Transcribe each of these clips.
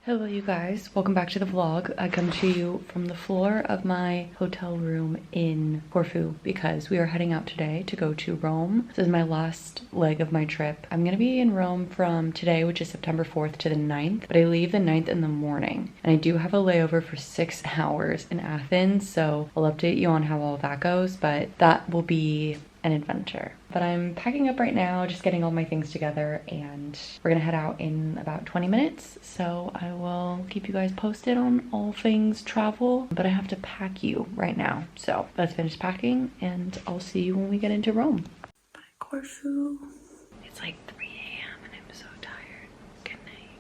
Hello you guys, welcome back to the vlog. I come to you from the floor of my hotel room in Corfu because we are heading out today to go to Rome. This is my last leg of my trip. I'm gonna be in Rome from today, which is September 4th to the 9th, but I leave the 9th in the morning. And I do have a layover for 6 hours in Athens, so I'll update you on how all that goes, but that will be an adventure. But I'm packing up right now, just getting all my things together, and we're gonna head out in about 20 minutes. So I will keep you guys posted on all things travel, but I have to pack you right now. So let's finish packing and I'll see you when we get into Rome. Bye, Corfu. It's like 3 a.m. and I'm so tired. Good night.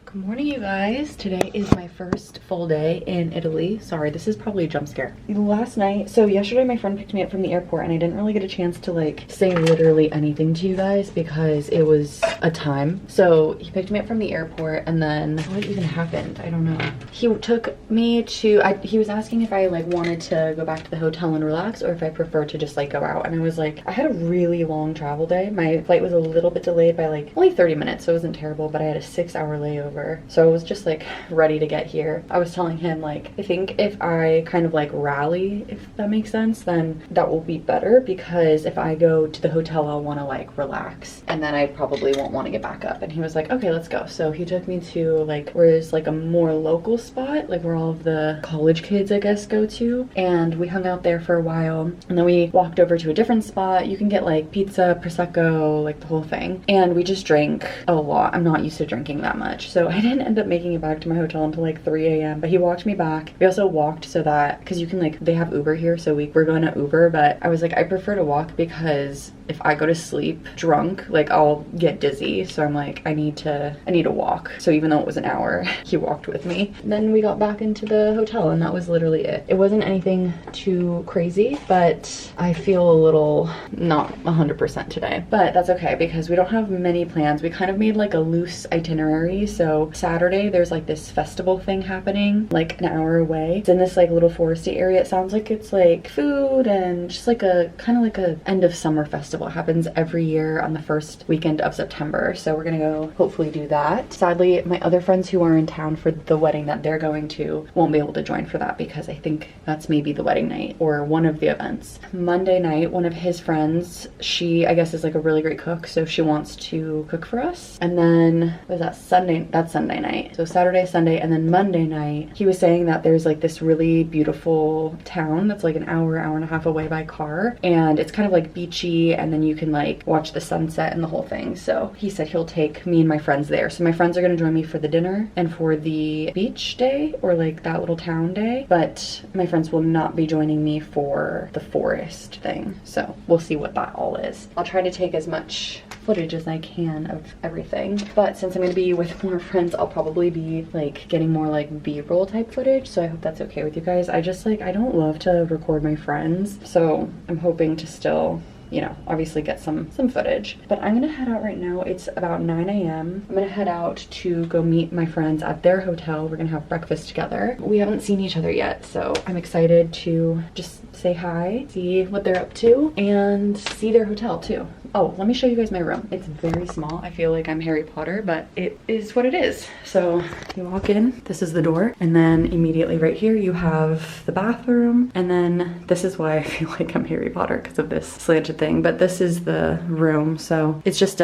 Good morning, you guys. Today is my first full day in Italy. Sorry, this is probably a jump scare. Last night, so yesterday my friend picked me up from the airport and I didn't really get a chance to like say literally anything to you guys because it was a time. So he picked me up from the airport and then what even happened? I don't know. He took me to, he was asking if I like wanted to go back to the hotel and relax or if I prefer to just like go out. And I was like, I had a really long travel day. My flight was a little bit delayed by like only 30 minutes, so it wasn't terrible, but I had a 6-hour layover. So I was just like ready to get here. I was telling him like, I think if I kind of like rally, if that makes sense, then that will be better because if I go to the hotel, I'll want to like relax and then I probably won't want to get back up. And he was like, okay, let's go. So he took me to like, where is like a more local spot, like where all of the college kids, I guess, go to. And we hung out there for a while and then we walked over to a different spot. You can get like pizza, prosecco, like the whole thing. And we just drank a lot. I'm not used to drinking that much. So I didn't end up making it back to my hotel until like 3 a.m. but he walked me back. We also walked so that, because you can like, they have Uber here, so we're going to Uber, but I was like, I prefer to walk because if I go to sleep drunk, like I'll get dizzy. So I'm like, I need to walk. So even though it was an hour, he walked with me. Then we got back into the hotel and that was literally it. It wasn't anything too crazy, but I feel a little not 100% today, but that's okay because we don't have many plans. We kind of made like a loose itinerary. So Saturday, there's like this festival thing happening like an hour away. It's in this like little foresty area. It sounds like it's like food and just like a kind of like a end of summer festival. It happens every year on the first weekend of September. So we're gonna go hopefully do that. Sadly, my other friends who are in town for the wedding that they're going to won't be able to join for that because I think that's maybe the wedding night or one of the events. Monday night, one of his friends, she I guess is like a really great cook, so she wants to cook for us. And then was that Sunday? That's Sunday night. So Saturday, Sunday, and then Monday night, he was saying that there's like this really beautiful town that's like an hour and a half away by car, and it's kind of like beachy, and then you can like watch the sunset and the whole thing. So he said he'll take me and my friends there. So my friends are gonna join me for the dinner and for the beach day or like that little town day, but my friends will not be joining me for the forest thing. So we'll see what that all is. I'll try to take as much footage as I can of everything, but since I'm gonna be with more friends, I'll probably be like getting more like b-roll type footage, so I hope that's okay with you guys. I just like, I don't love to record my friends, so I'm hoping to still, you know, obviously get some footage. But I'm gonna head out right now. It's about 9 a.m. I'm gonna head out to go meet my friends at their hotel. We're gonna have breakfast together. We haven't seen each other yet, so I'm excited to just say hi, see what they're up to, and see their hotel too. Oh, let me show you guys my room. It's very small. I feel like I'm Harry Potter, but it is what it is. So you walk in, this is the door, and then immediately right here you have the bathroom, and then this is why I feel like I'm Harry Potter because of this slanted thing, but this is the room. So it's just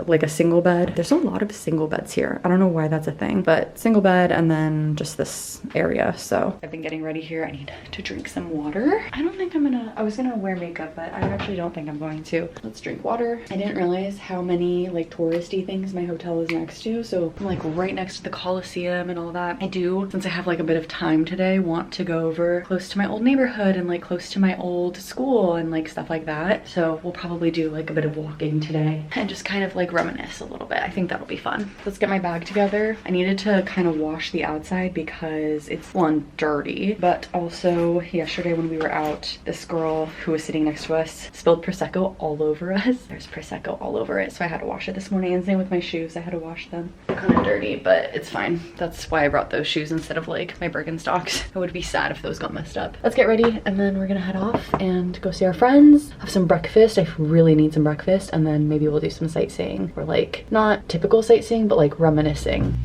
like a single bed. There's a lot of single beds here. I don't know why that's a thing, but single bed and then just this area. So I've been getting ready here. I need to drink some water. I don't think I was gonna wear makeup, but I actually don't think I'm going to. Let's drink water. I didn't realize how many like touristy things my hotel is next to. So I'm like right next to the Coliseum and all that. I do, since I have like a bit of time today, want to go over close to my old neighborhood and like close to my old school and like stuff like that. So we'll probably do like a bit of walking today and just kind of like reminisce a little bit. I think that'll be fun. Let's get my bag together. I needed to kind of wash the outside because it's one dirty, but also yesterday when we were out, this girl who was sitting next to us spilled Prosecco all over us. There's Prosecco all over it, so I had to wash it this morning, and same with my shoes. I had to wash them. They're kind of dirty, but it's fine. That's why I brought those shoes instead of like my Birkenstocks. I would be sad if those got messed up. Let's get ready, and then we're gonna head off and go see our friends, have some breakfast. I really need some breakfast, and then maybe we'll do some sightseeing, or like not typical sightseeing, but like reminiscing.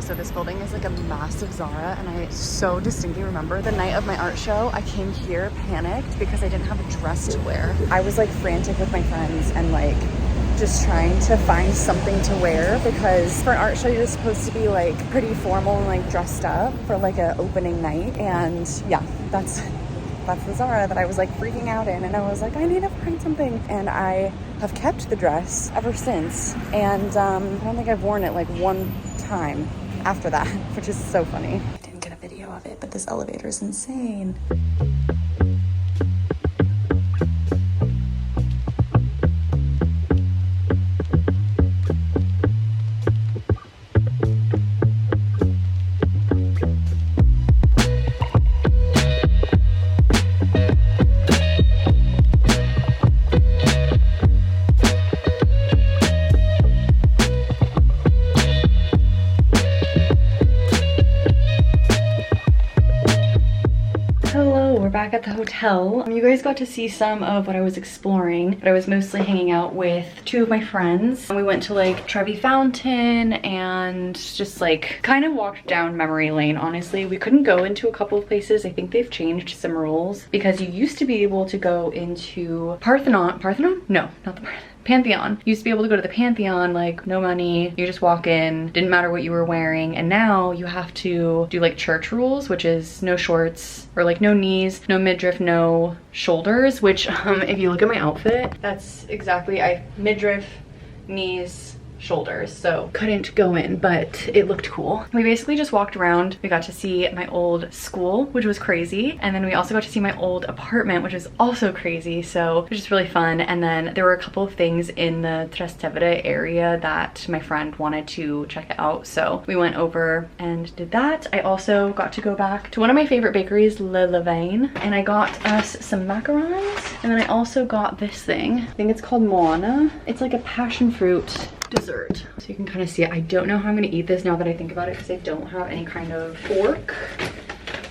So this building is like a massive Zara, and I so distinctly remember the night of my art show, I came here panicked because I didn't have a dress to wear. I was like frantic with my friends and like just trying to find something to wear, because for an art show you're supposed to be like pretty formal and like dressed up for like an opening night. And yeah, that's the Zara that I was like freaking out in, and I was like, I need to find something. And I have kept the dress ever since, and I don't think I've worn it like one time after that, which is so funny. I didn't get a video of it, but this elevator is insane. Back at the hotel. You guys got to see some of what I was exploring, but I was mostly hanging out with two of my friends. We went to like Trevi Fountain and just like kind of walked down memory lane. Honestly, we couldn't go into a couple of places. I think they've changed some rules, because you used to be able to go into Parthenon? No, not the Pantheon. You used to be able to go to the Pantheon, like no money, you just walk in, didn't matter what you were wearing. And now you have to do like church rules, which is no shorts, or like no knees, no midriff, no shoulders, which if you look at my outfit, that's exactly, midriff, knees, shoulders, so couldn't go in, but it looked cool. We basically just walked around. We got to see my old school, which was crazy, and then we also got to see my old apartment, which was also crazy, so it was just really fun. And then there were a couple of things in the Trastevere area that my friend wanted to check out, so we went over and did that. I also got to go back to one of my favorite bakeries, Le Levain, and I got us some macarons, and then I also got this thing. I think it's called Moana. It's like a passion fruit dessert. So you can kind of see it. I don't know how I'm gonna eat this now that I think about it, because I don't have any kind of fork.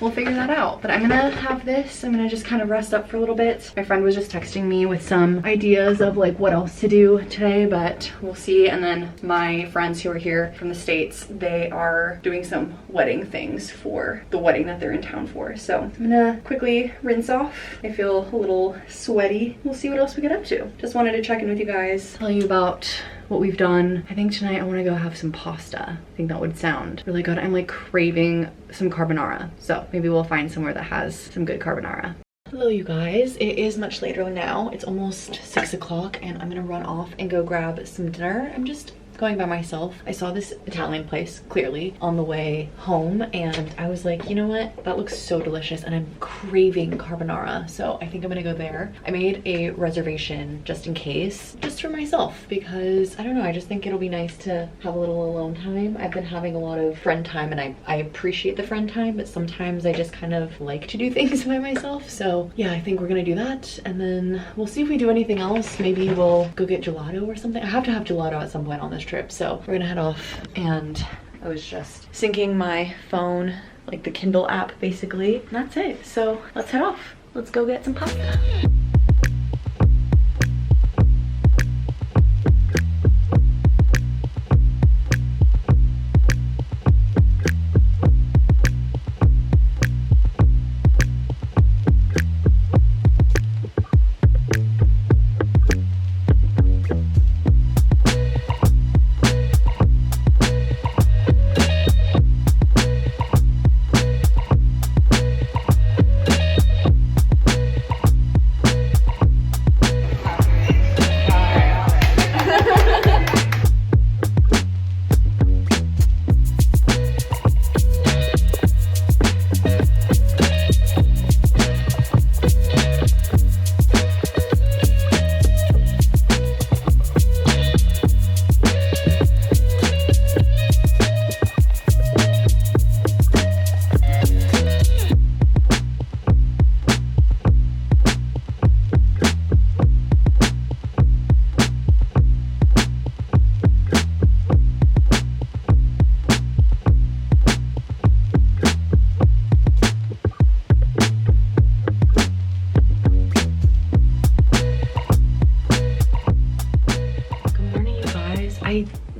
We'll figure that out, but I'm gonna have this. I'm gonna just kind of rest up for a little bit. My friend was just texting me with some ideas of like what else to do today, but we'll see. And then my friends who are here from the States, they are doing some wedding things for the wedding that they're in town for. So I'm gonna quickly rinse off. I feel a little sweaty. We'll see what else we get up to. Just wanted to check in with you guys, tell you about what we've done. I think tonight I want to go have some pasta. I think that would sound really good. I'm like craving some carbonara, so maybe we'll find somewhere that has some good carbonara. Hello you guys, it is much later now. It's almost 6 o'clock and I'm gonna run off and go grab some dinner. I'm just going by myself. I saw this Italian place clearly on the way home, and I was like, you know what, that looks so delicious and I'm craving carbonara, so I think I'm gonna go there. I made a reservation just in case, just for myself, because I don't know, I just think it'll be nice to have a little alone time. I've been having a lot of friend time, and I appreciate the friend time, but sometimes I just kind of like to do things by myself. So yeah, I think we're gonna do that, and then we'll see if we do anything else. Maybe we'll go get gelato or something. I have to have gelato at some point on this trip, so we're gonna head off. And I was just syncing my phone, like the Kindle app basically, and that's it. So let's head off. Let's go get some pasta.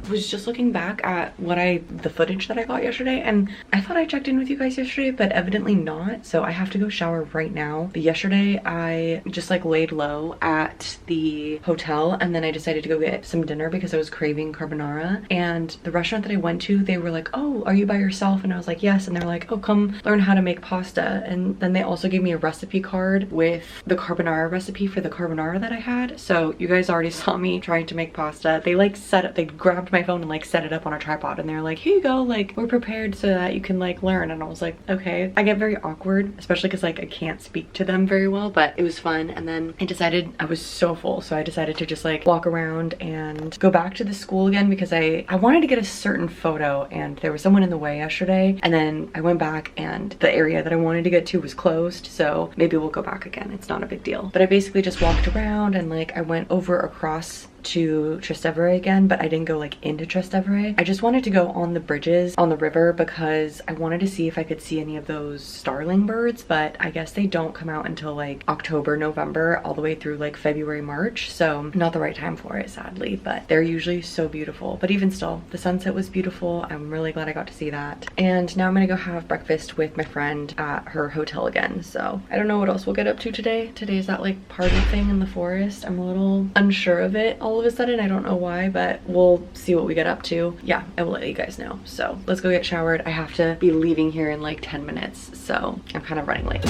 was just looking back at the footage that I got yesterday, and I thought I checked in with you guys yesterday, but evidently not. So I have to go shower right now. But yesterday I just like laid low at the hotel, and then I decided to go get some dinner because I was craving carbonara. And the restaurant that I went to, they were like, oh, are you by yourself? And I was like, yes. And they're like, oh, come learn how to make pasta. And then they also gave me a recipe card with the carbonara recipe for the carbonara that I had. So you guys already saw me trying to make pasta. They like they grabbed my phone and like set it up on a tripod, and they're like, here you go, like we're prepared so that you can like learn. And I was like, okay. I get very awkward, especially because like I can't speak to them very well, but it was fun. And then I was so full, so I decided to just like walk around and go back to the school again because I wanted to get a certain photo, and there was someone in the way yesterday. And then I went back and the area that I wanted to get to was closed, so maybe we'll go back again. It's not a big deal. But I basically just walked around, and like I went over across to Trastevere again, but I didn't go like into Trastevere. I just wanted to go on the bridges on the river because I wanted to see if I could see any of those starling birds, but I guess they don't come out until like October, November, all the way through like February, March. So not the right time for it, sadly, but they're usually so beautiful. But even still, the sunset was beautiful. I'm really glad I got to see that. And now I'm gonna go have breakfast with my friend at her hotel again. So I don't know what else we'll get up to today. Today's that like party thing in the forest. I'm a little unsure of it all of a sudden. I don't know why, but we'll see what we get up to. Yeah, I will let you guys know. So let's go get showered. I have to be leaving here in like 10 minutes, so I'm kind of running late.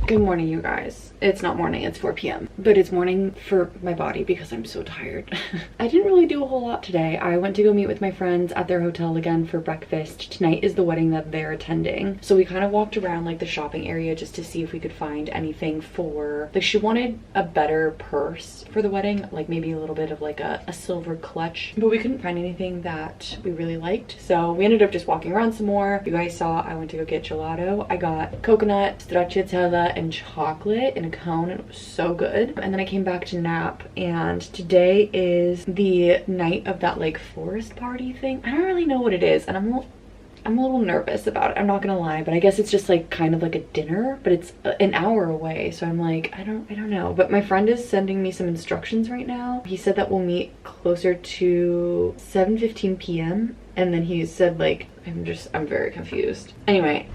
Good morning, you guys. It's not morning, it's 4 p.m. But it's morning for my body because I'm so tired. I didn't really do a whole lot today. I went to go meet with my friends at their hotel again for breakfast. Tonight is the wedding that they're attending. So we kind of walked around like the shopping area just to see if we could find anything for, like she wanted a better purse for the wedding, like maybe a little bit of like a silver clutch, but we couldn't find anything that we really liked. So we ended up just walking around some more. You guys saw I went to go get gelato. I got coconut, stracciatella, and chocolate in a cone, and it was so good. And then I came back to nap, and today is the night of that like forest party thing. I don't really know what it is, and I'm a little nervous about it, I'm not gonna lie, but I guess it's just like kind of like a dinner, but it's an hour away, so I'm like, I don't know. But my friend is sending me some instructions right now. He said that we'll meet closer to 7:15 p.m. and then he said like, I'm very confused. Anyway,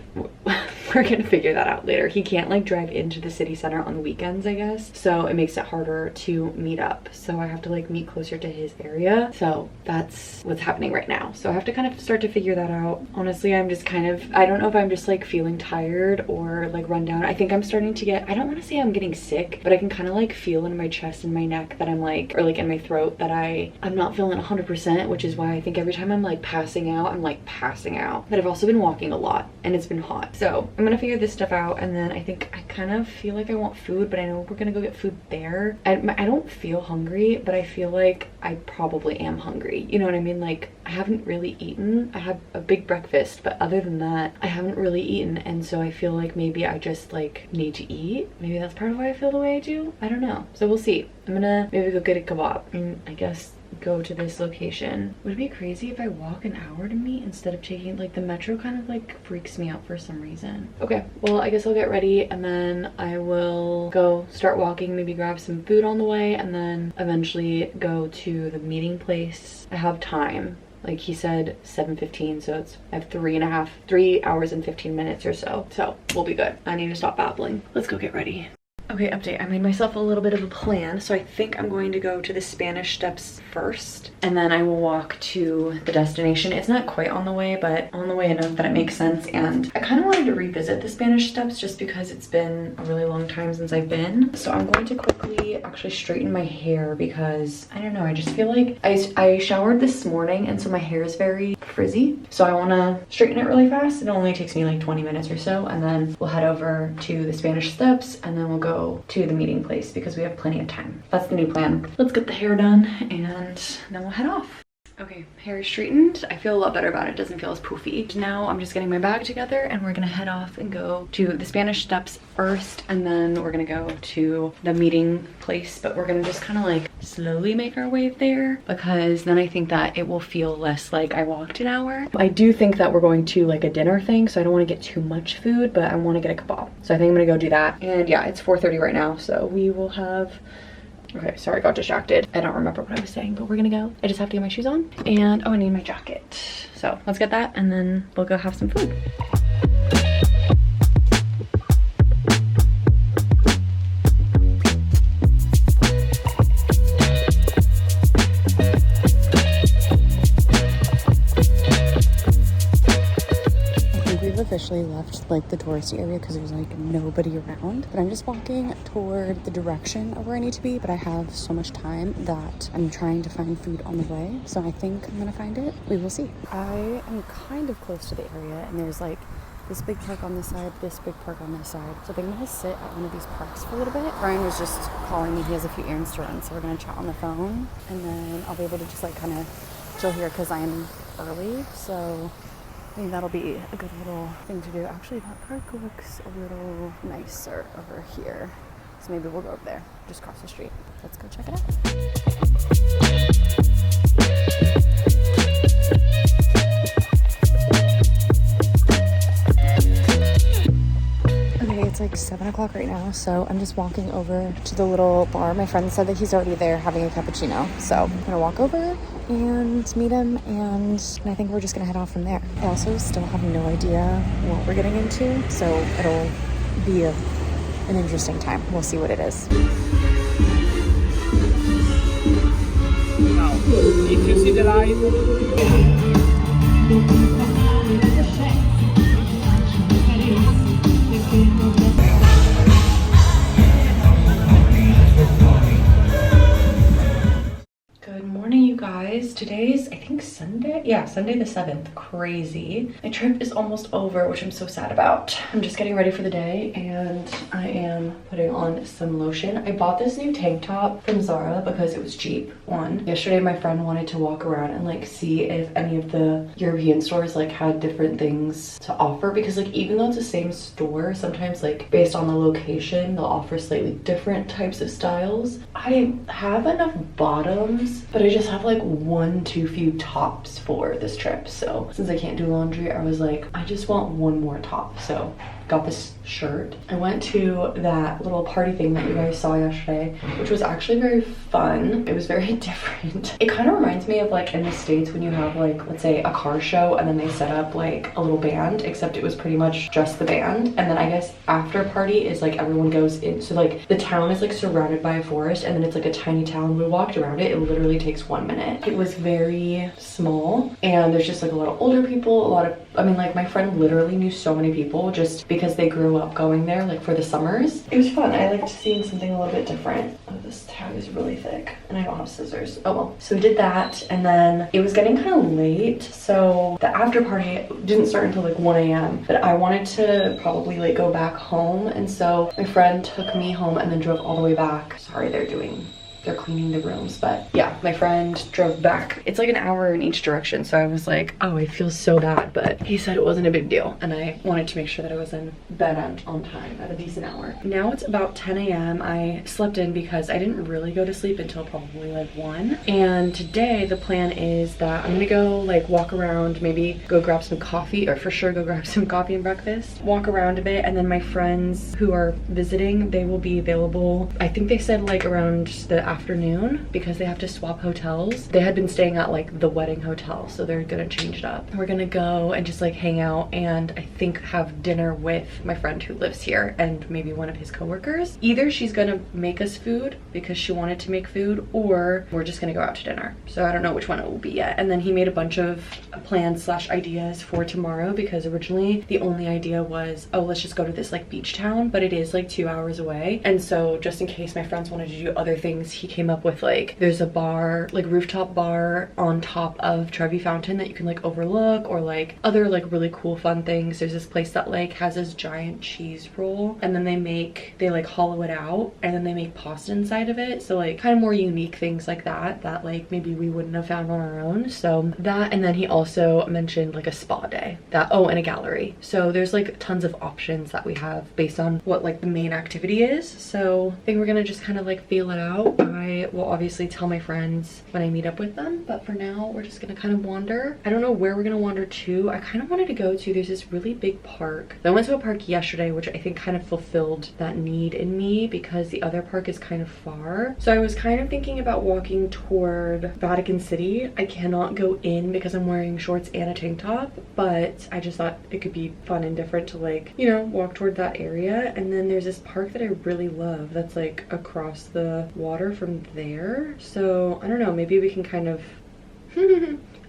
we're gonna figure that out later. He can't like drive into the city center on the weekends, I guess, so it makes it harder to meet up. So I have to like meet closer to his area. So that's what's happening right now. So I have to kind of start to figure that out. Honestly, I'm just kind of, I don't know if I'm just like feeling tired or like run down. I think I'm starting to get, I don't want to say I'm getting sick, but I can kind of like feel in my chest and my neck that I'm like, or like in my throat that I'm not feeling 100%, which is why I think every time I'm like passing out, I'm like passing out. But I've also been walking a lot and it's been hot. So I'm gonna figure this stuff out, and then I think I kind of feel like I want food, but I know we're gonna go get food there. I don't feel hungry, but I feel like I probably am hungry. You know what I mean? Like I haven't really eaten. I had a big breakfast, but other than that, I haven't really eaten, and so I feel like maybe I just like need to eat. Maybe that's part of why I feel the way I do. I don't know. So we'll see. I'm gonna maybe go get a kebab and I guess go to this location. Would it be crazy if I walk an hour to meet instead of taking like the metro? Kind of like freaks me out for some reason. Okay, well I guess I'll get ready and then I will go start walking, maybe grab some food on the way, and then eventually go to the meeting place. I have time. Like he said 7:15, so I have 3 hours and 15 minutes or so. So we'll be good. I need to stop babbling. Let's go get ready. Okay, update. I made myself a little bit of a plan, so I think I'm going to go to the Spanish Steps first, and then I will walk to the destination. It's not quite on the way, but on the way enough that it makes sense, and I kind of wanted to revisit the Spanish Steps just because it's been a really long time since I've been. So I'm going to quickly actually straighten my hair because, I don't know, I just feel like I showered this morning, and so my hair is very frizzy. So I want to straighten it really fast. It only takes me like 20 minutes or so, and then we'll head over to the Spanish Steps, and then we'll go to the meeting place because we have plenty of time. That's the new plan. Let's get the hair done and then we'll head off. Okay, hair is straightened. I feel a lot better about it. It doesn't feel as poofy. Now I'm just getting my bag together and we're gonna head off and go to the Spanish Steps first, and then we're gonna go to the meeting place, but we're gonna just kind of like slowly make our way there, because then I think that it will feel less like I walked an hour. I do think that we're going to like a dinner thing, so I don't want to get too much food, but I want to get a Capó. So I think I'm gonna go do that. And yeah, it's 4:30 right now, so we will have... Okay, sorry, I got distracted. I don't remember what I was saying, but we're gonna go. I just have to get my shoes on, and oh, I need my jacket. So let's get that, and then we'll go have some food. Officially left like the touristy area because there's like nobody around, but I'm just walking toward the direction of where I need to be, but I have so much time that I'm trying to find food on the way, so I think I'm gonna find it. We will see. I am kind of close to the area, and there's like this big park on this side, this big park on this side, so I think I'm gonna sit at one of these parks for a little bit. Brian was just calling me. He has a few errands to run, so we're gonna chat on the phone, and then I'll be able to just like kind of chill here because I am early, so I think that'll be a good little thing to do. Actually, that park looks a little nicer over here, so maybe we'll go over there, just cross the street. Let's go check it out. Okay, it's like 7 o'clock right now, so I'm just walking over to the little bar. My friend said that he's already there having a cappuccino, so I'm gonna walk over and meet him, and I think we're just gonna head off from there. I also still have no idea what we're getting into, so it'll be an interesting time. We'll see what it is. Now, if you see the light, Good morning, you guys. Today's, I think, Sunday? Yeah, Sunday the 7th. Crazy. My trip is almost over, which I'm so sad about. I'm just getting ready for the day, and I am putting on some lotion. I bought this new tank top from Zara because it was cheap, one. Yesterday, my friend wanted to walk around and like see if any of the European stores like had different things to offer, because like even though it's the same store, sometimes like based on the location, they'll offer slightly different types of styles. I have enough bottoms, but I just have like one too few tops for this trip. So since I can't do laundry, I was like, I just want one more top. So got this shirt. I went to that little party thing that you guys saw yesterday, which was actually very fun. It was very different. It kind of reminds me of like in the States when you have like, let's say a car show and then they set up like a little band, except it was pretty much just the band. And then I guess after party is like everyone goes in. So like the town is like surrounded by a forest, and then it's like a tiny town. We walked around it. It literally takes 1 minute. It was very small, and there's just like a lot of older people, a lot of, I mean, like my friend literally knew so many people just because they grew up going there like for the summers. It was fun. I liked seeing something a little bit different. Oh, this tag is really thick and I don't have scissors. Oh well. So we did that, and then it was getting kind of late, so the after party didn't start until like 1 a.m. but I wanted to probably like go back home, and so my friend took me home and then drove all the way back. Sorry, they're cleaning the rooms, but yeah, my friend drove back. It's like an hour in each direction, so I was like, oh, I feel so bad, but he said it wasn't a big deal, and I wanted to make sure that I was in bed on time at a decent hour. Now it's about 10 a.m. I slept in because I didn't really go to sleep until probably like 1, and today the plan is that I'm gonna go like walk around, maybe go grab some coffee, or for sure go grab some coffee and breakfast, walk around a bit, and then my friends who are visiting, they will be available, I think they said like around the afternoon, because they have to swap hotels. They had been staying at like the wedding hotel, so they're gonna change it up. We're gonna go and just like hang out, and I think have dinner with my friend who lives here and maybe one of his coworkers. Either she's gonna make us food because she wanted to make food, or we're just gonna go out to dinner. So I don't know which one it will be yet. And then he made a bunch of plans slash ideas for tomorrow, because originally the only idea was, oh, let's just go to this like beach town, but it is like 2 hours away. And so just in case my friends wanted to do other things he came up with like, there's a bar, like rooftop bar on top of Trevi Fountain that you can like overlook, or like other like really cool fun things. There's this place that like has this giant cheese roll, and then they like hollow it out and then they make pasta inside of it. So like kind of more unique things like that like maybe we wouldn't have found on our own. So that, and then he also mentioned like a spa day, and a gallery. So there's like tons of options that we have based on what like the main activity is. So I think we're gonna just kind of like feel it out. I will obviously tell my friends when I meet up with them, but for now we're just gonna kind of wander. I don't know where we're gonna wander to. I kind of wanted to go to, there's this really big park. I went to a park yesterday, which I think kind of fulfilled that need in me because the other park is kind of far. So I was kind of thinking about walking toward Vatican City. I cannot go in because I'm wearing shorts and a tank top, but I just thought it could be fun and different to like, you know, walk toward that area. And then there's this park that I really love that's like across the water from there. So I don't know, maybe we can kind of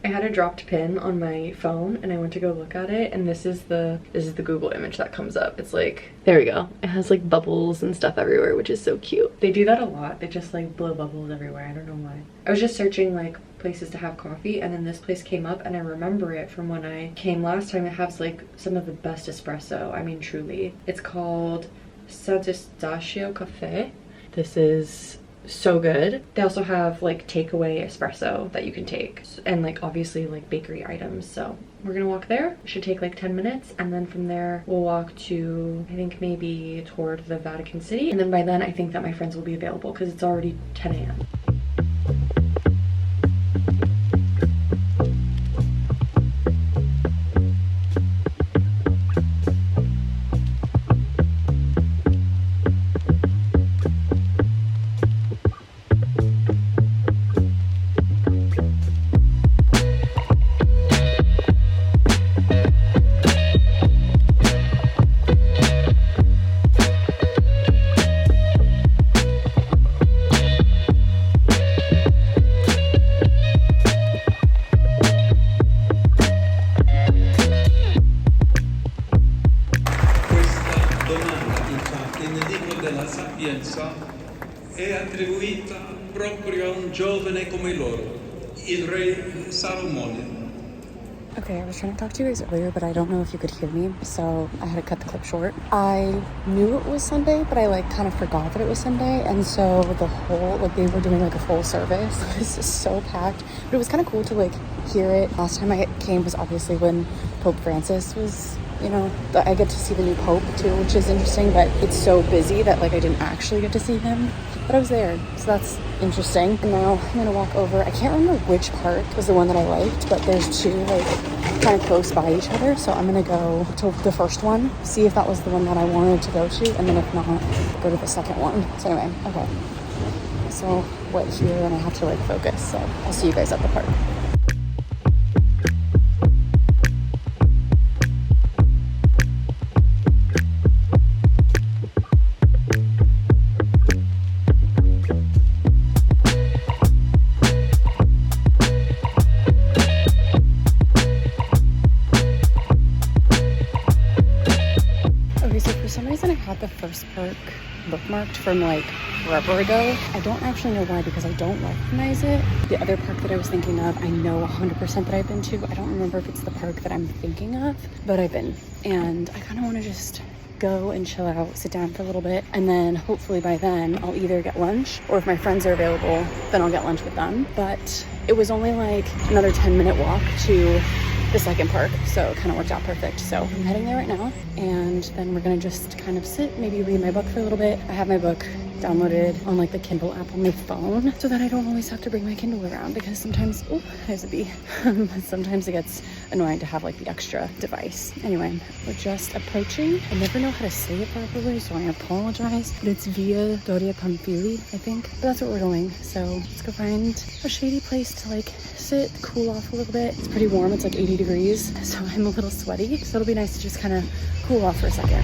I had a dropped pin on my phone and I went to go look at it, and this is the Google image that comes up. It's like, there we go. It has like bubbles and stuff everywhere, which is so cute. They do that a lot. They just like blow bubbles everywhere. I don't know why. I was just searching like places to have coffee, and then this place came up, and I remember it from when I came last time. It has like some of the best espresso. I mean, truly. It's called Sant'Eustachio Cafe. This is so good. They also have like takeaway espresso that you can take, and like obviously like bakery items. So we're gonna walk there. It should take like 10 minutes, and then from there we'll walk to, I think maybe toward the Vatican City, and then by then I think that my friends will be available because it's already 10 a.m. È attribuita proprio a un giovane come loro, il re Salomone. Okay, I was trying to talk to you guys earlier, but I don't know if you could hear me, so I had to cut the clip short. I knew it was Sunday, but I like kind of forgot that it was Sunday, and so the whole, like they were doing like a full service. It was just so packed, but it was kind of cool to like hear it. Last time I came was obviously when Pope Francis was, you know, I get to see the new Pope too, which is interesting, but it's so busy that like I didn't actually get to see him, but I was there, so that's interesting. And now I'm gonna walk over. I can't remember which park was the one that I liked, but there's two like kind of close by each other, so I'm gonna go to the first one, see if that was the one that I wanted to go to, and then if not, go to the second one. So anyway, okay, so wet here and I have to like focus, so I'll see you guys at the park. The first park bookmarked from like forever ago. I don't actually know why, because I don't recognize it. The other park that I was thinking of, I know 100% that I've been to. I don't remember if it's the park that I'm thinking of, but I've been, and I kind of want to just go and chill out, sit down for a little bit, and then hopefully by then I'll either get lunch, or if my friends are available, then I'll get lunch with them. But it was only like another 10-minute walk to the second park, so it kind of worked out perfect. So I'm heading there right now, and then we're gonna just kind of sit, maybe read my book for a little bit. I have my book downloaded on like the Kindle app on my phone, so that I don't always have to bring my Kindle around, because sometimes, oh, there's a bee. Sometimes it gets annoying to have like the extra device. Anyway, we're just approaching. I never know how to say it properly, so I apologize, but it's Via Doria Pamphili, I think, but that's what we're going. So let's go find a shady place to like sit, cool off a little bit. It's pretty warm, it's like 80 degrees, so I'm a little sweaty, so it'll be nice to just kind of cool off for a second.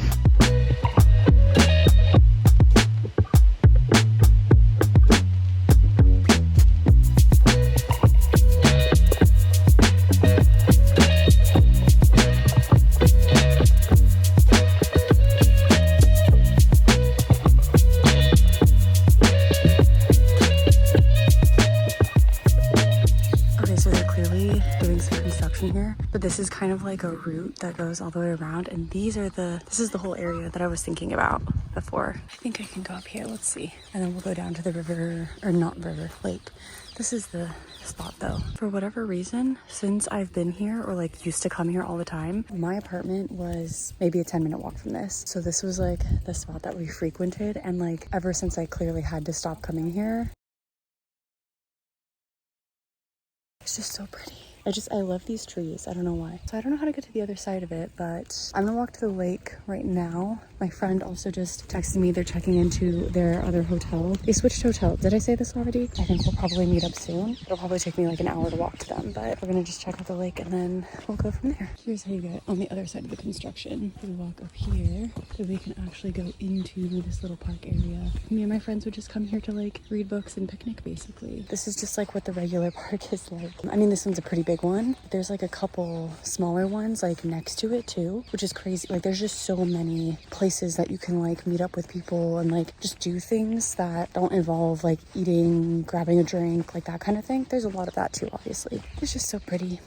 is kind of like a route that goes all the way around, and this is the whole area that I was thinking about before. I think I can go up here, let's see. And then we'll go down to the river, or not river, lake. This is the spot though. For whatever reason, since I've been here or like used to come here all the time, my apartment was maybe a 10-minute walk from this. So this was like the spot that we frequented, and like ever since I clearly had to stop coming here, it's just so pretty. I love these trees. I don't know why. So I don't know how to get to the other side of it, but I'm gonna walk to the lake right now. My friend also just texted me. They're checking into their other hotel. They switched hotel. Did I say this already? I think we'll probably meet up soon. It'll probably take me like an hour to walk to them, but we're gonna just check out the lake and then we'll go from there. Here's how you get on the other side of the construction. We walk up here so we can actually go into this little park area. Me and my friends would just come here to like read books and picnic basically. This is just like what the regular park is like. I mean, this one's a pretty big one. There's like a couple smaller ones like next to it too, which is crazy. Like there's just so many places that you can like meet up with people and like just do things that don't involve like eating, grabbing a drink, like that kind of thing. There's a lot of that too, obviously. It's just so pretty.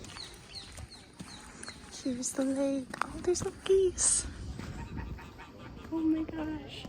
Here's the lake. Oh, there's little geese. Oh my gosh.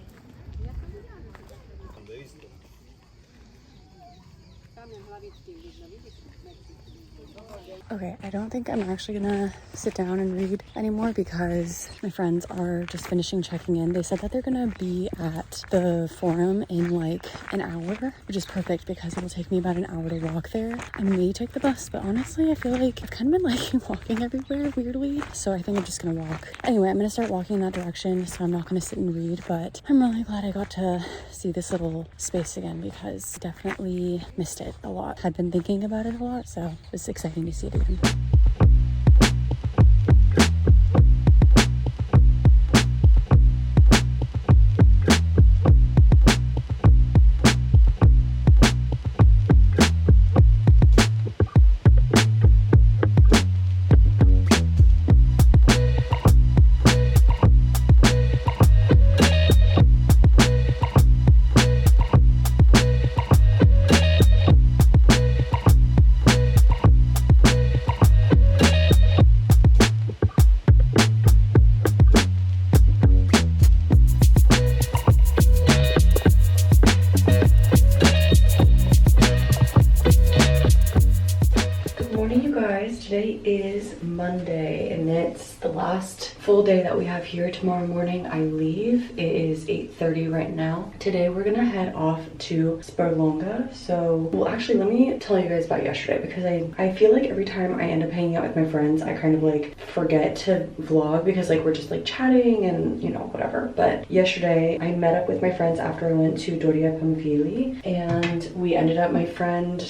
Okay, I don't think I'm actually gonna sit down and read anymore because my friends are just finishing checking in. They said that they're gonna be at the forum in like an hour, which is perfect because it'll take me about an hour to walk there. I may take the bus, but honestly, I feel like I've kind of been like walking everywhere weirdly, so I think I'm just gonna walk. Anyway, I'm gonna start walking in that direction, so I'm not gonna sit and read, but I'm really glad I got to see this little space again because I definitely missed it a lot. Had been thinking about it a lot, so it was exciting to see it again. Today is Monday and it's the last full day that we have here. Tomorrow morning I leave. It is 8:30 right now. Today we're gonna head off to Sperlonga. So, well actually let me tell you guys about yesterday because I feel like every time I end up hanging out with my friends I kind of like forget to vlog because like we're just like chatting and you know whatever. But yesterday I met up with my friends after I went to Doria Pamphili and we ended up, my friend,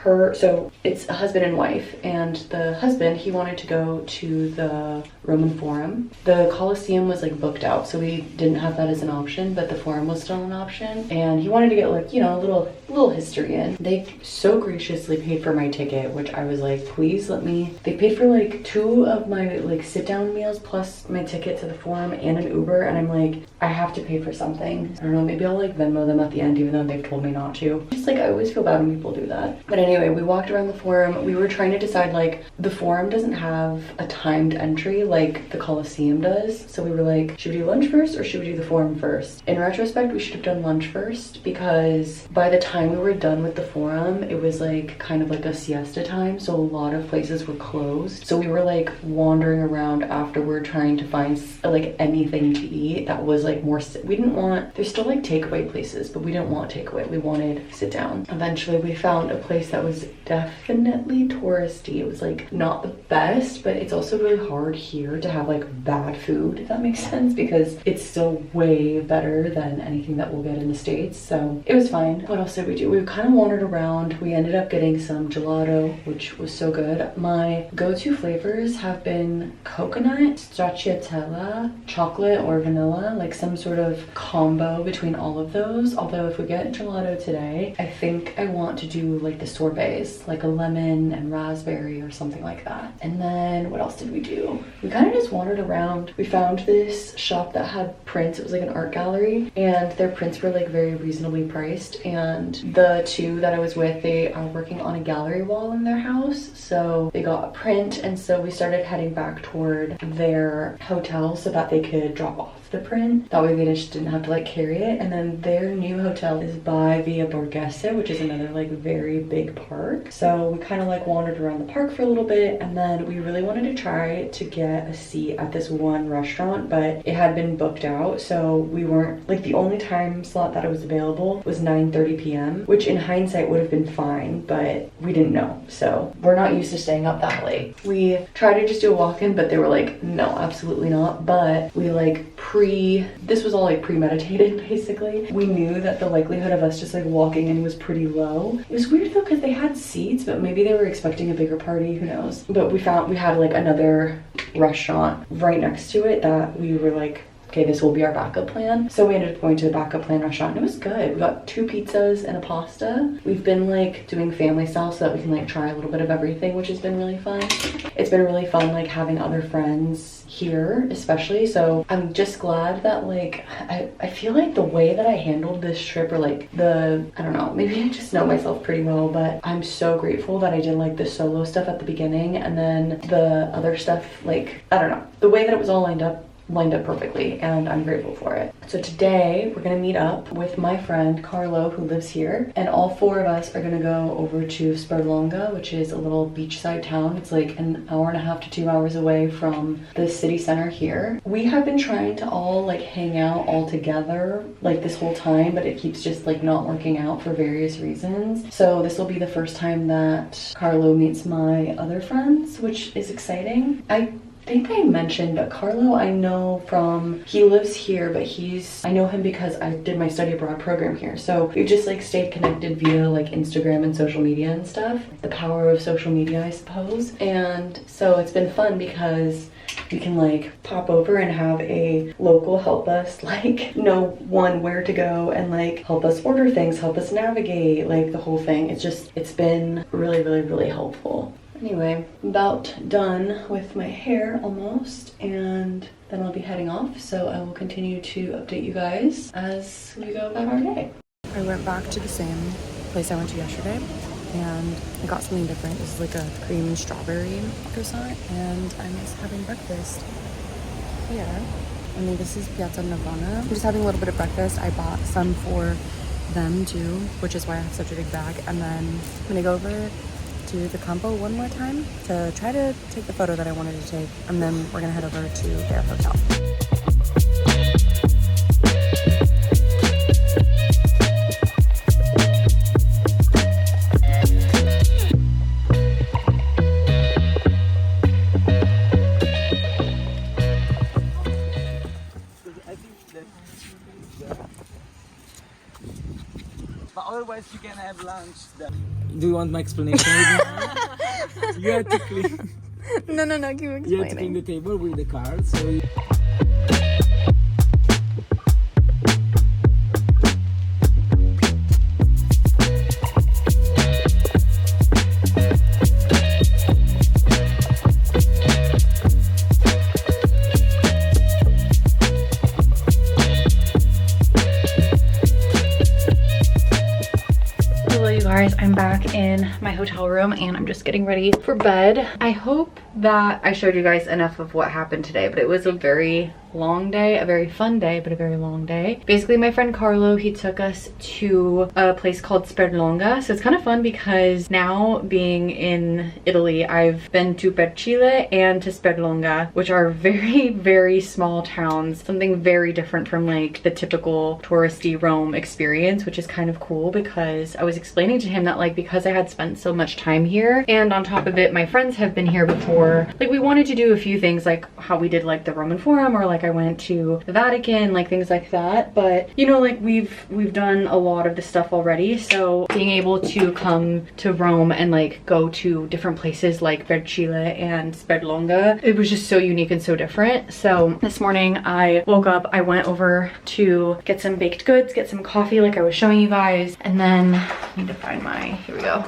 so it's a husband and wife, and the husband, he wanted to go to the Roman Forum. The Colosseum was like booked out, so we didn't have that as an option, but the Forum was still an option, and he wanted to get like, you know, a little history in. They so graciously paid for my ticket, which I was like, please let me. They paid for like 2 of my like sit down meals plus my ticket to the Forum and an Uber, and I'm like, I have to pay for something. I don't know, maybe I'll like Venmo them at the end even though they've told me not to. Just like I always feel bad when people do that. But anyway, we walked around the Forum. We were trying to decide, like, the Forum doesn't have a timed entry like the Colosseum does. So we were like, should we do lunch first or should we do the Forum first? In retrospect, we should have done lunch first because by the time we were done with the Forum, it was like kind of like a siesta time. So a lot of places were closed. So we were like wandering around afterward trying to find like anything to eat that was like more, we didn't want, there's still like takeaway places, but we didn't want takeaway. We wanted sit down. Eventually we found a place that was definitely touristy. It was like not the best, but it's also really hard here to have like bad food, if that makes sense, because it's still way better than anything that we'll get in the States. So it was fine. What else did we do? We kind of wandered around. We ended up getting some gelato, which was so good. My go-to flavors have been coconut, stracciatella, chocolate or vanilla, like some sort of combo between all of those. Although if we get gelato today, I think I want to do like the sorbets, like a lemon and raspberry or something like that. And then what else did we do? We kind kind of just wandered around. We found this shop that had prints. It was like an art gallery, and their prints were like very reasonably priced. And the two that I was with, they are working on a gallery wall in their house, so they got a print, and so we started heading back toward their hotel so that they could drop off the print. That way they just didn't have to like carry it. And then their new hotel is by Via Borghese, which is another like very big park. So we kind of like wandered around the park for a little bit, and then we really wanted to try to get a seat at this one restaurant, but it had been booked out, so we weren't like, the only time slot that it was available was 9:30 p.m., which in hindsight would have been fine, but we didn't know, so we're not used to staying up that late. We tried to just do a walk-in, but they were like, no, absolutely not. But we like this was all like premeditated basically. We knew that the likelihood of us just like walking in was pretty low. It was weird though because they had seats, but maybe they were expecting a bigger party, who knows. But we had like another restaurant right next to it that we were like, okay, this will be our backup plan. So we ended up going to the backup plan restaurant, and it was good. We got 2 pizzas and a pasta. We've been like doing family style so that we can like try a little bit of everything, which has been really fun. It's been really fun like having other friends here especially, so I'm just glad that like I feel like the way that I handled this trip, or like I don't know, maybe I just know myself pretty well, but I'm so grateful that I did like the solo stuff at the beginning, and then the other stuff, like I don't know, the way that it was all lined up perfectly, and I'm grateful for it. So today we're gonna meet up with my friend Carlo, who lives here, and all 4 of us are gonna go over to Sperlonga, which is a little beachside town. It's like an hour and a half to 2 hours away from the city center here. We have been trying to all like hang out all together like this whole time, but it keeps just like not working out for various reasons. So this will be the first time that Carlo meets my other friends, which is exciting. I think I mentioned, but Carlo I know from, he lives here, but I know him because I did my study abroad program here. So we've just like stayed connected via like Instagram and social media and stuff. The power of social media, I suppose. And so it's been fun because we can like pop over and have a local help us like know where to go, and like help us order things, help us navigate, like the whole thing. It's been really, really, really helpful. Anyway, about done with my hair almost, and then I'll be heading off, so I will continue to update you guys as we go about our day. I went back to the same place I went to yesterday, and I got something different. This is like a cream strawberry croissant, and I'm just having breakfast here. I mean, this is Piazza Nirvana. I'm just having a little bit of breakfast. I bought some for them too, which is why I have such a big bag, and then I'm gonna go over to the Capó one more time to try to take the photo that I wanted to take, and then we're gonna head over to their hotel. But otherwise you can have lunch there. Do you want my explanation? You have to clean. No, keep explaining. You have to clean the table with the cards. So I'm back in my hotel room and I'm just getting ready for bed. I hope that I showed you guys enough of what happened today, but it was a very long day, a very fun day, but a very long day. Basically, my friend Carlo, he took us to a place called Sperlonga. So it's kind of fun because now being in Italy, I've been to Percile and to Sperlonga, which are very, very small towns. Something very different from like the typical touristy Rome experience, which is kind of cool because I was explaining to him that like because I had spent so much time here, and on top of it, my friends have been here before, like we wanted to do a few things like how we did like the Roman Forum, or like I went to the Vatican, like things like that. But you know, like we've done a lot of the stuff already, so being able to come to Rome and like go to different places like Percile and Sperlonga, it was just so unique and so different. So this morning I woke up, I went over to get some baked goods, get some coffee like I was showing you guys, and then I need to find my, here we go,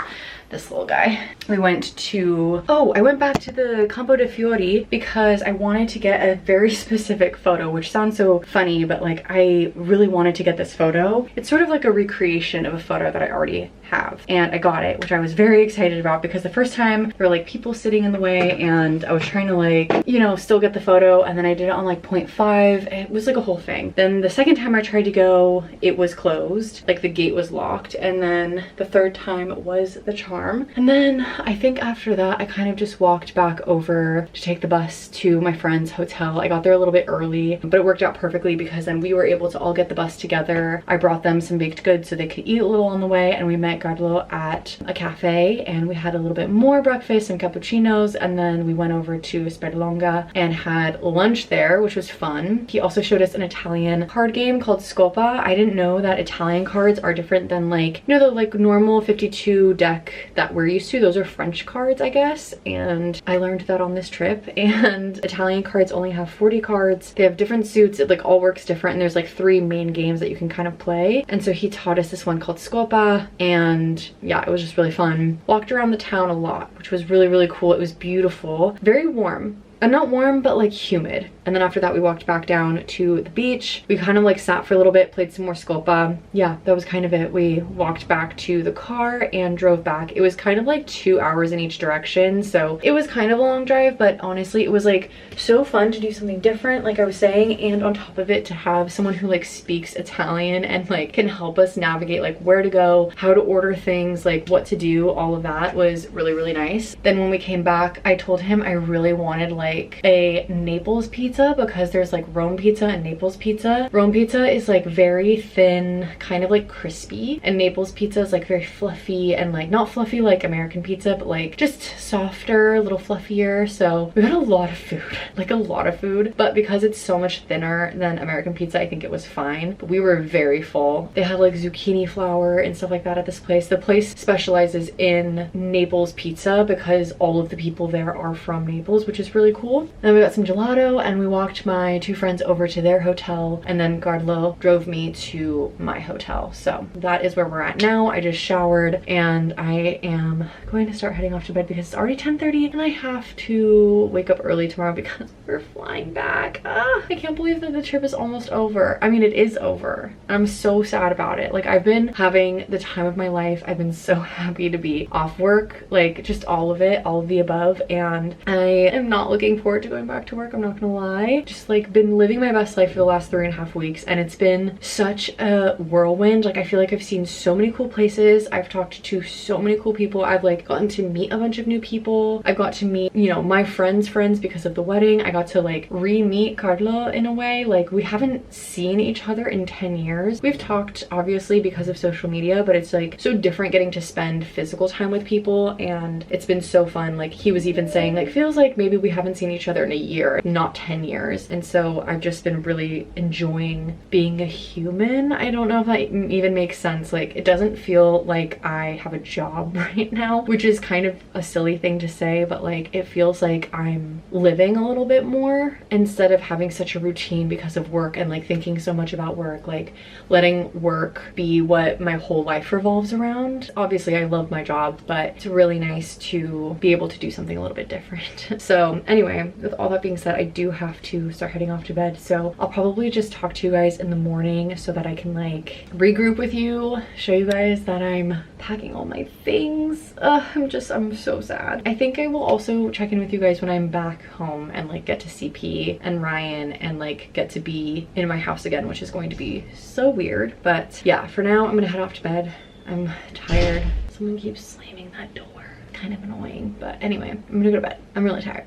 this little guy. We went to, I went back to the Campo de Fiori because I wanted to get a very specific photo, which sounds so funny, but like I really wanted to get this photo. It's sort of like a recreation of a photo that I already have, and I got it, which I was very excited about because the first time there were like people sitting in the way and I was trying to like, you know, still get the photo, and then I did it on like 0.5. It was like a whole thing. Then the second time I tried to go, it was closed, like the gate was locked, and then the third time was the charm. And then I think after that I kind of just walked back over to take the bus to my friend's hotel. I got there a little bit early, but it worked out perfectly because then we were able to all get the bus together. I brought them some baked goods so they could eat a little on the way, and we met Carlo at a cafe and we had a little bit more breakfast, some cappuccinos, and then we went over to Sperlonga and had lunch there, which was fun. He also showed us an Italian card game called Scopa. I didn't know that Italian cards are different than like, you know, the like normal 52 deck that we're used to. Those are French cards, I guess, and I learned that on this trip. And Italian cards only have 40 cards. They have different suits. It like all works different, and there's like 3 main games that you can kind of play. And so he taught us this one called Scopa, and yeah, it was just really fun. Walked around the town a lot, which was really, really cool. It was beautiful, very warm. Not warm, but like humid. And then after that we walked back down to the beach. We kind of like sat for a little bit, played some more Scopa. Yeah, that was kind of it. We walked back to the car and drove back. It was kind of like 2 hours in each direction, so it was kind of a long drive, but honestly it was like so fun to do something different, like I was saying, and on top of it to have someone who like speaks Italian and like can help us navigate like where to go, how to order things, like what to do. All of that was really, really nice. Then when we came back, I told him I really wanted like a Naples pizza because there's like Rome pizza and Naples pizza. Rome pizza is like very thin, kind of like crispy, and Naples pizza is like very fluffy and like not fluffy like American pizza, but like just softer, a little fluffier. So we got a lot of food, like a lot of food, but because it's so much thinner than American pizza, I think it was fine. But we were very full. They had like zucchini flour and stuff like that at this place. The place specializes in Naples pizza because all of the people there are from Naples, which is really cool. Then we got some gelato and we walked my 2 friends over to their hotel, and then Carlo drove me to my hotel. So that is where we're at now. I just showered and I am going to start heading off to bed because it's already 10:30 and I have to wake up early tomorrow because we're flying back. I can't believe that the trip is almost over. I mean, it is over. I'm so sad about it. Like, I've been having the time of my life. I've been so happy to be off work, like just all of it, all of the above, and I am not looking forward to going back to work, I'm not gonna lie. Just like been living my best life for the last 3.5 weeks, and it's been such a whirlwind. Like, I feel like I've seen so many cool places, I've talked to so many cool people, I've like gotten to meet a bunch of new people, I've got to meet, you know, my friends' friends because of the wedding. I got to like re-meet Carlo in a way. Like, we haven't seen each other in 10 years. We've talked obviously because of social media, but it's like so different getting to spend physical time with people, and it's been so fun. Like, he was even saying like feels like maybe we haven't seen each other in a year, not 10 years. And so I've just been really enjoying being a human. I don't know if that even makes sense. Like, it doesn't feel like I have a job right now, which is kind of a silly thing to say, but like it feels like I'm living a little bit more instead of having such a routine because of work and like thinking so much about work, like letting work be what my whole life revolves around. Obviously I love my job, but it's really nice to be able to do something a little bit different. So anyway, with all that being said, I do have to start heading off to bed, so I'll probably just talk to you guys in the morning so that I can like regroup with you, show you guys that I'm packing all my things. I'm so sad. I think I will also check in with you guys when I'm back home and like get to see P and Ryan and like get to be in my house again, which is going to be so weird. But yeah, for now I'm gonna head off to bed. I'm tired. Someone keeps slamming that door. Kind of annoying, but anyway, I'm gonna go to bed. I'm really tired.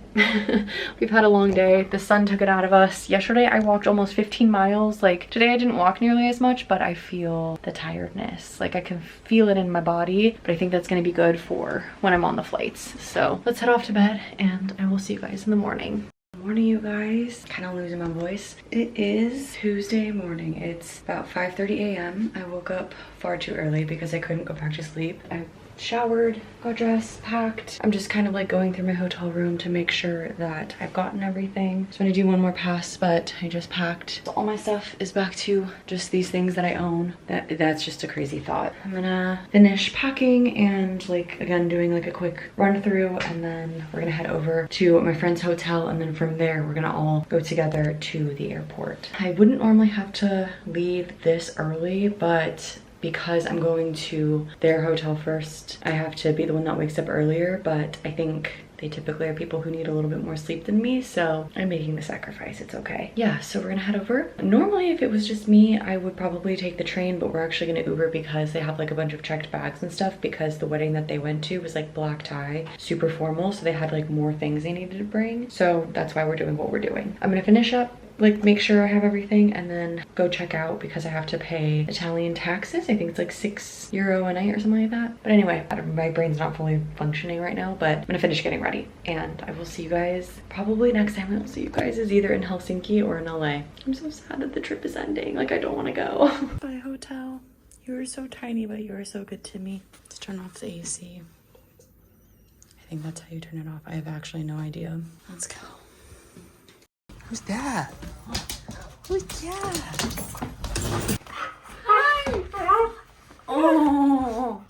We've had a long day. The sun took it out of us. Yesterday I walked almost 15 miles. Like, today I didn't walk nearly as much, but I feel the tiredness. Like, I can feel it in my body, but I think that's gonna be good for when I'm on the flights. So let's head off to bed and I will see you guys in the morning. Morning, you guys. Kind of losing my voice. It is Tuesday morning. It's about 5:30 a.m. I woke up far too early because I couldn't go back to sleep. I showered, got dressed, packed. I'm just kind of like going through my hotel room to make sure that I've gotten everything. So I'm gonna do one more pass, but I just packed. So all my stuff is back to just these things that I own. That's just a crazy thought. I'm gonna finish packing and like, again, doing like a quick run through, and then we're gonna head over to my friend's hotel, and then from there, we're gonna all go together to the airport. I wouldn't normally have to leave this early, but because I'm going to their hotel first, I have to be the one that wakes up earlier, but I think they typically are people who need a little bit more sleep than me, so I'm making the sacrifice. It's okay. Yeah, so we're gonna head over. Normally, if it was just me, I would probably take the train, but we're actually gonna Uber because they have like a bunch of checked bags and stuff, because the wedding that they went to was like black tie, super formal, so they had like more things they needed to bring. So that's why we're doing what we're doing. I'm gonna finish up, like make sure I have everything, and then go check out because I have to pay Italian taxes. I think it's like €6 a night or something like that. But anyway, my brain's not fully functioning right now, but I'm gonna finish getting ready, and I will see you guys probably next time. I'll see you guys is either in Helsinki or in LA. I'm so sad that the trip is ending. Like, I don't want to go. Bye, hotel. You were so tiny, but you were so good to me. Let's turn off the AC. I think that's how you turn it off. I have actually no idea. Let's go. Who's that? Who's Jess? Hi! Oh!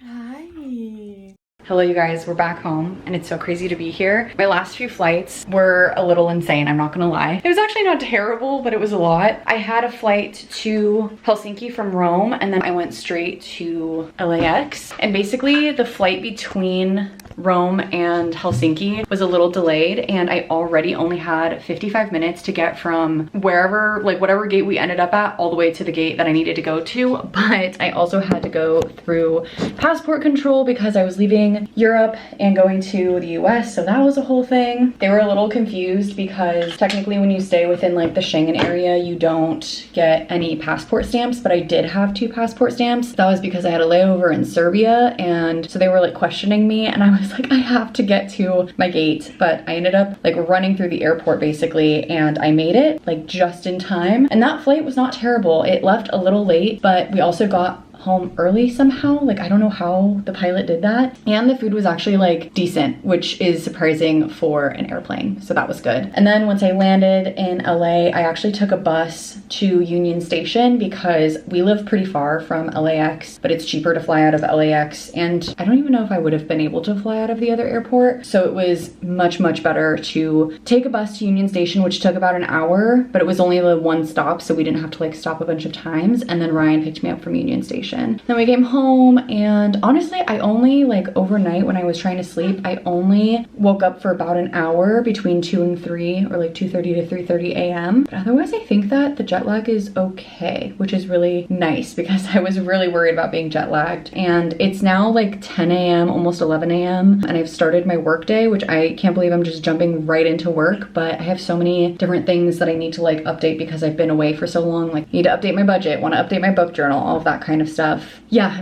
Hi! Hello, you guys. We're back home, and it's so crazy to be here. My last few flights were a little insane, I'm not gonna lie. It was actually not terrible, but it was a lot. I had a flight to Helsinki from Rome, and then I went straight to LAX. And basically, the flight between Rome and Helsinki was a little delayed, and I already only had 55 minutes to get from wherever, like whatever gate we ended up at, all the way to the gate that I needed to go to. But I also had to go through passport control because I was leaving Europe and going to the US, so that was a whole thing. They were a little confused because technically when you stay within like the Schengen area, you don't get any passport stamps, but I did have 2 passport stamps. That was because I had a layover in Serbia, and so they were like questioning me, and I was like, I have to get to my gate. But I ended up like running through the airport basically, and I made it like just in time. And that flight was not terrible. It left a little late, but we also got home early somehow. Like, I don't know how the pilot did that. And the food was actually like decent, which is surprising for an airplane. So that was good. And then once I landed in LA, I actually took a bus to Union Station because we live pretty far from LAX, but it's cheaper to fly out of LAX. And I don't even know if I would have been able to fly out of the other airport. So it was much, much better to take a bus to Union Station, which took about an hour, but it was only the one stop. So we didn't have to like stop a bunch of times. And then Ryan picked me up from Union Station. Then we came home, and honestly, I only like overnight when I was trying to sleep, I only woke up for about an hour between 2 and 3, or like 2:30 to 3:30 a.m. But otherwise, I think that the jet lag is okay, which is really nice because I was really worried about being jet lagged. And it's now like 10 a.m., almost 11 a.m. and I've started my work day, which I can't believe I'm just jumping right into work, but I have so many different things that I need to like update because I've been away for so long. Like, need to update my budget, want to update my book journal, all of that kind of stuff. Yeah,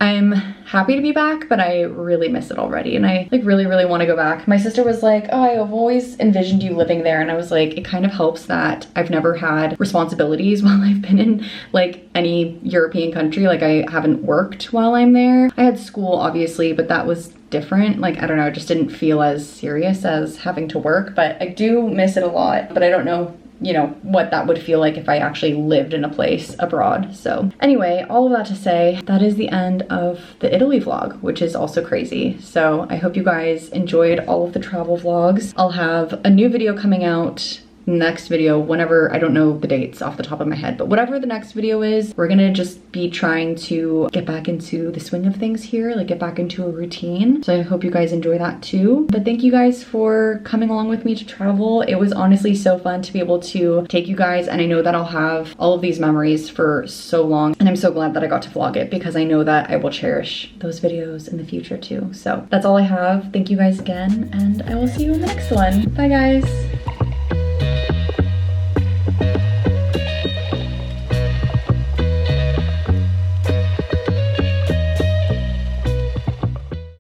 I'm happy to be back, but I really miss it already, and I like really want to go back. My sister was like, oh, I've always envisioned you living there, and I was like, it kind of helps that I've never had responsibilities while I've been in like any European country. Like, I haven't worked while I'm there. I had school obviously, but that was different. Like, I don't know, it just didn't feel as serious as having to work, but I do miss it a lot. But I don't know, you know, what that would feel like if I actually lived in a place abroad. So anyway, all of that to say, that is the end of the Italy vlog, which is also crazy. So I hope you guys enjoyed all of the travel vlogs. I'll have a new video coming out next video whenever, I don't know the dates off the top of my head, but whatever the next video is, we're gonna just be trying to get back into the swing of things here, like get back into a routine. So I hope you guys enjoy that too. But thank you guys for coming along with me to travel. It was honestly so fun to be able to take you guys, and I know that I'll have all of these memories for so long, and I'm so glad that I got to vlog it because I know that I will cherish those videos in the future too. So that's all I have. Thank you guys again, and I will see you in the next one. Bye guys.